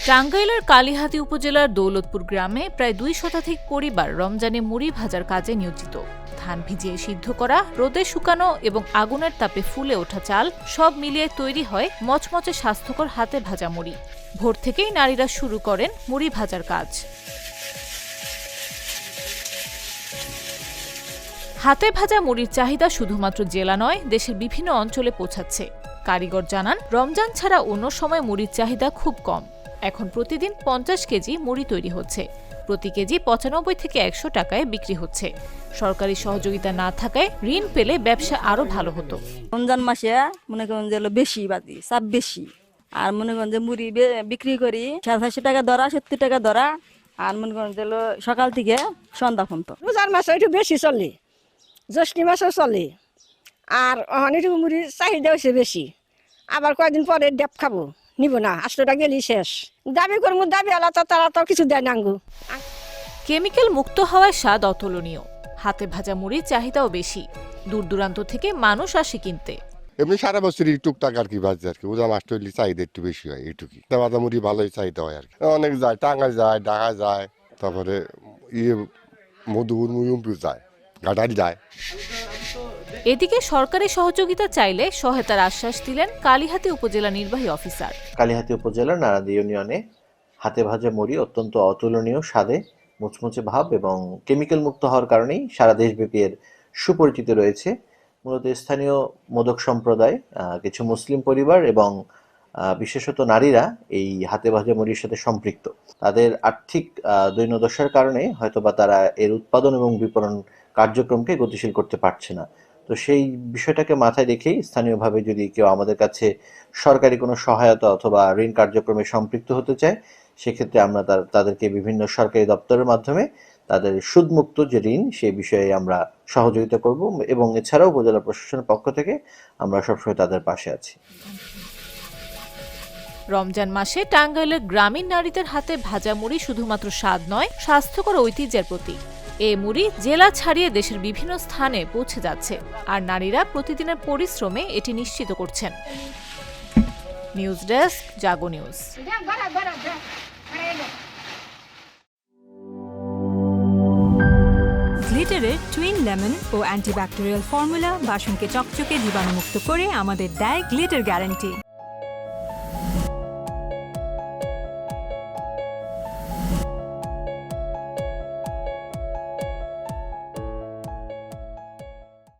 টাঙ্গাইলের কালিহাতী উপজেলার দৌলতপুর গ্রামে প্রায় ২ শতাধিক পরিবার রমজানে মুড়ি ভাজার কাজে নিয়োজিত। ধান ভিজিয়ে সিদ্ধ করা, রোদে শুকানো এবং আগুনের তাপে ফুলে ওঠা চাল সব মিলিয়ে তৈরি হয় মচমচে স্বাস্থ্যকর হাতে ভাজা মুড়ি। ভোর থেকেই নারীরা শুরু করেন মুড়ি ভাজার কাজ। হাতে ভাজা মুড়ির চাহিদা শুধুমাত্র জেলা নয়, দেশের বিভিন্ন অঞ্চলে পৌঁছাচ্ছে। কারিগর জানান, রমজান ছাড়া অন্য সময় মুড়ির চাহিদা খুব কম। এখন প্রতিদিন ৫০ কেজি মুড়ি তৈরি হচ্ছে। প্রতি কেজি ৯৫ থেকে ১০০ টাকায় বিক্রি হচ্ছে। সরকারি সহযোগিতা না থাকায় ঋণ পেলে ব্যবসা আরো ভালো হতো। রমজান মাসে মনে করেন যে বেশি বাদি চাপ বেশি, আর মনে করেন যে মুড়ি বিক্রি করি ৬০ টাকা ধরা, ৭০ টাকা ধরা, আর মনে করেন যে সকাল থেকে সন্ধ্যা পর্যন্ত। রোজার মাসে একটু বেশি চলে, জ্যৈষ্ঠ মাসেও চলে, আর একটু মুড়ির চাহিদা হচ্ছে বেশি। আবার কয়েকদিন পরে ডেপ খাবো, নিব না, ৮০ টাকা গেলেই শেষ। দাবি করবো, দাবি আলাদা, তারা তো কিছু দেয় নাঙ্গু। কেমিক্যাল মুক্ত হওয়ায় স্বাদ অতুলনীয়। হাতে ভাজা মুড়ির চাহিদাও বেশি। দূর দূরান্ত থেকে মানুষ আসে কিনতে। এমনি সারা বছরই টুকটাক আর কি বাজে আর কি। রোজা মাসটা হইলে চাহিদা একটু বেশি হয়, এইটুকুই। ভাজা মুড়ি ভালোই চাহিদা হয় আর কি। অনেক যায়, টাঙ্গাই যায়, ঢাকা যায়, তারপরে মধুপুর মুয়ুম্পু যায়, ঘাটারি যায়। এদিকে সরকারি সহযোগিতা চাইলে সহায়তার আশ্বাস দিলেন কালিহাতী উপজেলা নির্বাহী অফিসার। কালিহাতী উপজেলার নারাদি ইউনিয়নে হাতে ভাজা মুড়ি অত্যন্ত অতুলনীয় স্বাদে, মুচমুচে ভাব এবং কেমিক্যাল মুক্ত হওয়ার কারণেই সারা দেশব্যাপী এর সুপরিচিত রয়েছে। মূলত স্থানীয় মোদক সম্প্রদায়, কিছু মুসলিম পরিবার এবং বিশেষত নারীরা এই হাতে ভাজা মুড়ির সাথে সম্পৃক্ত। তাদের আর্থিক দৈন্যদশার কারণে হয়তোবা তারা এর উৎপাদন এবং বিপণন কার্যক্রমকে গতিশীল করতে পারছে না। তো সেই বিষয়টাকে মাথায় রেখেই স্থানীয়ভাবে যদি কেউ আমাদের কাছে সরকারি কোনো সহায়তা অথবা ঋণ কার্যক্রমে সম্পৃক্ত হতে চায়, সেক্ষেত্রে আমরা তাদেরকে বিভিন্ন সরকারি দপ্তরের মাধ্যমে তাদের সুদমুক্ত যে ঋণ, সেই বিষয়ে আমরা সহযোগিতা করব এবং এছাড়াও উপজেলা প্রশাসনের পক্ষ থেকে আমরা সবসময় তাদের পাশে আছি। রমজান মাসে টাঙ্গাইলের গ্রামীণ নারীদের হাতে ভাজা মুড়ি শুধুমাত্র স্বাদ নয়, স্বাস্থ্যকর ঐতিহ্যের প্রতীক। এই মুড়ি জেলা ছাড়িয়ে দেশের বিভিন্ন স্থানে পৌঁছে যাচ্ছে, আর নারীরা প্রতিদিনের পরিশ্রমে এটি নিশ্চিত করছেন। নিউজ ডেস্ক, জাগো নিউজ। গ্লিটারের টুইন লেমন ও অ্যান্টিব্যাকটেরিয়াল ফর্মুলা বাসনকে চকচকে জীবাণুমুক্ত করে আমাদের দেয় গ্লিটার গ্যারান্টি।